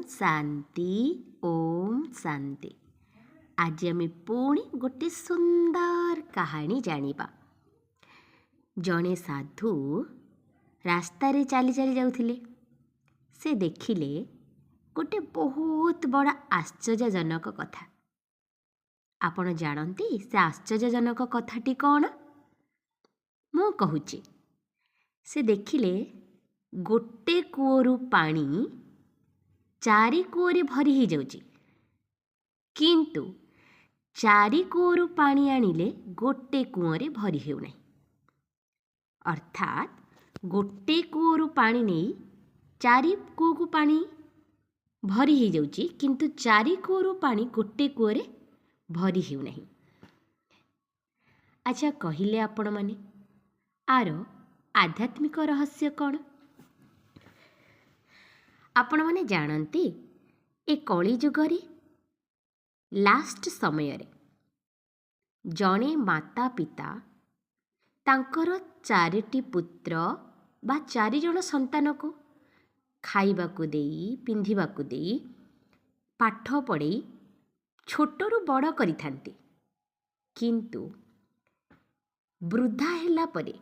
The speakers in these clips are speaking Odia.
ଶାନ୍ତି ଓମ୍ ଶାନ୍ତି। ଆଜି ଆମେ ପୁଣି ଗୋଟେ ସୁନ୍ଦର କାହାଣୀ ଜାଣିବା। ଜଣେ ସାଧୁ ରାସ୍ତାରେ ଚାଲି ଚାଲି ଯାଉଥିଲେ। ସେ ଦେଖିଲେ ଗୋଟେ ବହୁତ ବଡ଼ ଆଶ୍ଚର୍ଯ୍ୟଜନକ କଥା। ଆପଣ ଜାଣନ୍ତି ସେ ଆଶ୍ଚର୍ଯ୍ୟଜନକ କଥାଟି କ'ଣ? ମୁଁ କହୁଛି। ସେ ଦେଖିଲେ ଗୋଟେ କୂଅରୁ ପାଣି 4 କୂଅରେ ଭରି ହେଇଯାଉଛି, କିନ୍ତୁ 4 କୂଅରୁ ପାଣି ଆଣିଲେ ଗୋଟେ କୂଅରେ ଭରି ହେଉନାହିଁ। ଅର୍ଥାତ୍ ଗୋଟେ କୂଅରୁ ପାଣି ନେଇ 4 କୂଅକୁ ପାଣି ଭରି ହେଇଯାଉଛି, କିନ୍ତୁ 4 କୂଅରୁ ପାଣି ଗୋଟେ କୂଅରେ ଭରି ହେଉନାହିଁ। ଆଚ୍ଛା, କହିଲେ ଆପଣମାନେ ଆର ଆଧ୍ୟାତ୍ମିକ ରହସ୍ୟ କ'ଣ? ଆପଣମାନେ ଜାଣନ୍ତି ଏ କଳିଯୁଗରେ ଲାଷ୍ଟ ସମୟରେ ଜଣେ ମାତା ପିତା ତାଙ୍କର 4ଟି ପୁତ୍ର ବା 4 ଜଣ ସନ୍ତାନକୁ ଖାଇବାକୁ ଦେଇ, ପିନ୍ଧିବାକୁ ଦେଇ, ପାଠ ପଢ଼େଇ ଛୋଟରୁ ବଡ଼ କରିଥାନ୍ତି। କିନ୍ତୁ ବୃଦ୍ଧା ହେଲା ପରେ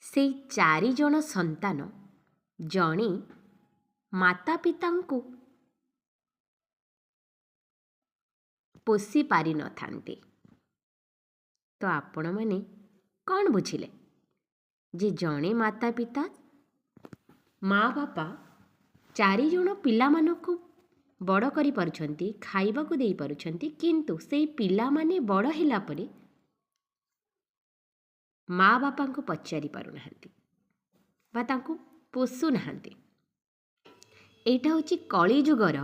ସେଇ 4 ଜଣ ସନ୍ତାନ ଜଣେ ମାତା ପିତାଙ୍କୁ ପୋଷି ପାରିନଥାନ୍ତି। ତ ଆପଣମାନେ କ'ଣ ବୁଝିଲେ ଯେ ଜଣେ ମାତା ପିତା ମା ବାପା 4 ଜଣ ପିଲାମାନଙ୍କୁ ବଡ଼ କରିପାରୁଛନ୍ତି, ଖାଇବାକୁ ଦେଇପାରୁଛନ୍ତି, କିନ୍ତୁ ସେଇ ପିଲାମାନେ ବଡ଼ ହେଲା ପରେ ମା ବାପାଙ୍କୁ ପଚାରି ପାରୁନାହାନ୍ତି ବା ତାଙ୍କୁ ପୋଷୁନାହାନ୍ତି। ଏଇଟା ହେଉଛି କଳିଯୁଗର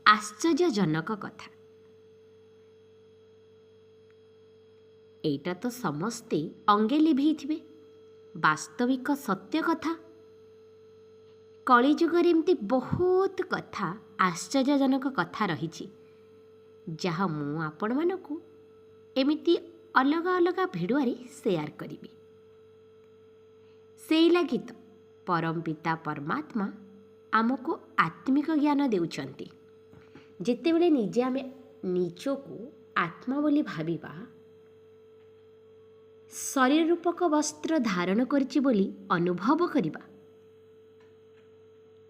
ଆଶ୍ଚର୍ଯ୍ୟଜନକ କଥା। ଏଇଟା ତ ସମସ୍ତେ ଅଙ୍ଗେ ଲିଭେଇଥିବେ, ବାସ୍ତବିକ ସତ୍ୟ କଥା। କଳିଯୁଗରେ ଏମିତି ବହୁତ କଥା, ଆଶ୍ଚର୍ଯ୍ୟଜନକ କଥା ରହିଛି, ଯାହା ମୁଁ ଆପଣମାନଙ୍କୁ ଏମିତି ଅଲଗା ଅଲଗା ଭିଡ଼ିଓରେ ସେୟାର କରିବି। ସେଇ ଲାଗି ତ ପରମ ପିତା ପରମାତ୍ମା ଆମକୁ ଆତ୍ମିକ ଜ୍ଞାନ ଦେଉଛନ୍ତି। ଯେତେବେଳେ ନିଜେ ଆମେ ନିଜକୁ ଆତ୍ମା ବୋଲି ଭାବିବା, ଶରୀର ରୂପକ ବସ୍ତ୍ର ଧାରଣ କରିଛି ବୋଲି ଅନୁଭବ କରିବା,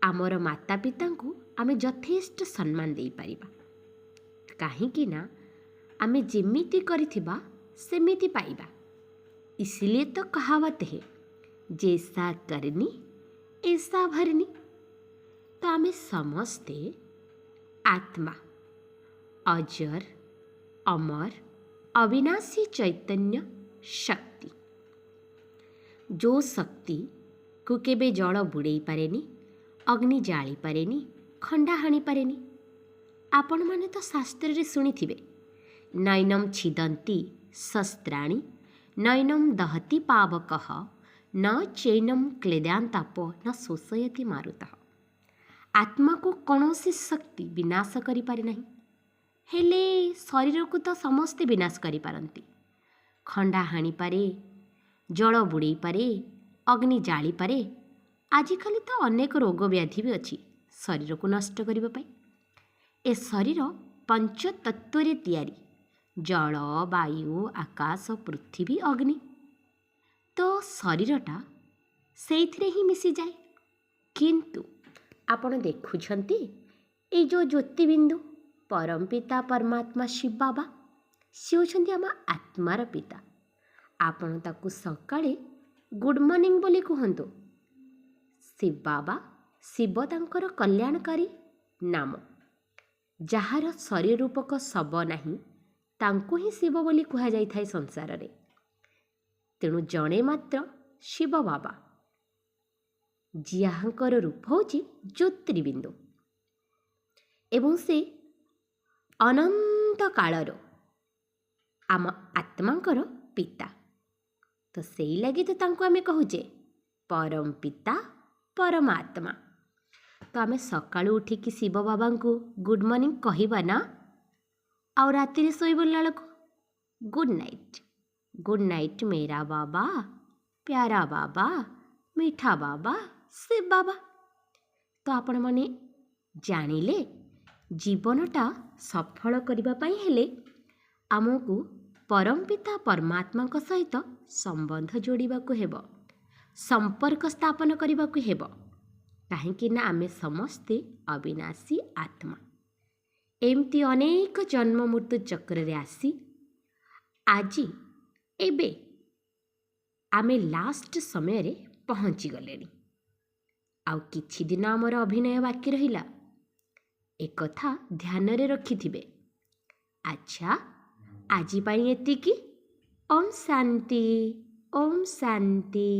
ଆମର ମାତା ପିତାଙ୍କୁ ଆମେ ଯଥେଷ୍ଟ ସମ୍ମାନ ଦେଇପାରିବା। କାହିଁକି ନା ଆମେ ଯେମିତି କରିଥିବା ସେମିତି ପାଇବା। इसलिए तो कहावत है, जैसा करनी ऐसा भरनी। तो आमे समस्ते आत्मा, अजर अमर अविनाशी चैतन्य शक्ति, जो शक्ति को केबे जल बुड़ेई पारेनी, अग्नि जाली पारेनी, खंडा हाणी पारेनी। आपण माने तो शास्त्र रे सुनिथिबे, नैनम छिदंती शस्त्राणि नैनम दहति पावकः न चैनम क्लेदांताप न शोषयति मारुतः। आत्मा को कौनसी शक्ति विनाश करि पारे नहीं, हेले शरीर को तो समस्ते विनाश करि पारंती। खंडा हाणी पारे, जल बुड़ेई पारे, अग्नि जाली पारे। आजिकाली तो अनेक रोग व्याधि भी अच्छी शरीर को नष्ट करने पाई। ए शरीर पंचतत्व रे तैयारी, जल वायु आकाश पृथ्वी अग्नि। तो शरीरटा से ही मिसी जाए। किंतु आपण देखुछंती ए जो ज्योतिबिंदु परम पिता परमात्मा शिव बाबा, सी होछंती आम आत्मार पिता। आपण ताकू सकाळे गुड मॉर्निंग बोली कहंतु। शिव बाबा शिव तांकर कल्याणकारी नाम। जहार शरीर रूपक शब नहीं तांको ही शिव बोली कहा जाई थाए संसार रे। तेणु जणे मात्र शिव बाबा, जिहांकर रूप होची ज्योतिर्बिंदु एवं से अनंत कालर आम आत्मांकर पिता। तो सेई लगी तो तांको आमे कहूचे परम पिता परमात्मा। तो आमे सकाळु उठिकी शिव बाबा को गुड मॉर्निंग कहिबा ना, और राति रे सोई बोलला को गुड नाइट मेरा बाबा, प्यारा बाबा, मीठा बाबा, शिव बाबा। तो आपण माने ଜାଣିଲେ ଜୀବନଟା ସଫଳ କରିବା ପାଇଁ ହେଲେ ଆମକୁ ପରମପିତା ପରମାତ୍ମାଙ୍କ ସହିତ ସମ୍ବନ୍ଧ ଯୋଡ଼ିବାକୁ ହେବ, ସମ୍ପର୍କ ସ୍ଥାପନ କରିବାକୁ ହେବ। କାହିଁକି ନା ଆମେ ସମସ୍ତେ ଅବିନାଶୀ ଆତ୍ମା। ଏମିତି ଅନେକ ଜନ୍ମ ମୃତ୍ୟୁ ଚକ୍ରରେ ଆସି ଆଜି ଏବେ ଆମେ ଲାଷ୍ଟ ସମୟରେ ପହଞ୍ଚିଗଲେଣି। ଆଉ କିଛି ଦିନ ଆମର ଅଭିନୟ ବାକି ରହିଲା। ଏକଥା ଧ୍ୟାନରେ ରଖିଥିବେ। ଆଚ୍ଛା, ଆଜି ପାଇଁ ଏତିକି। ଓମ୍ ଶାନ୍ତି, ଓମ୍ ଶାନ୍ତି।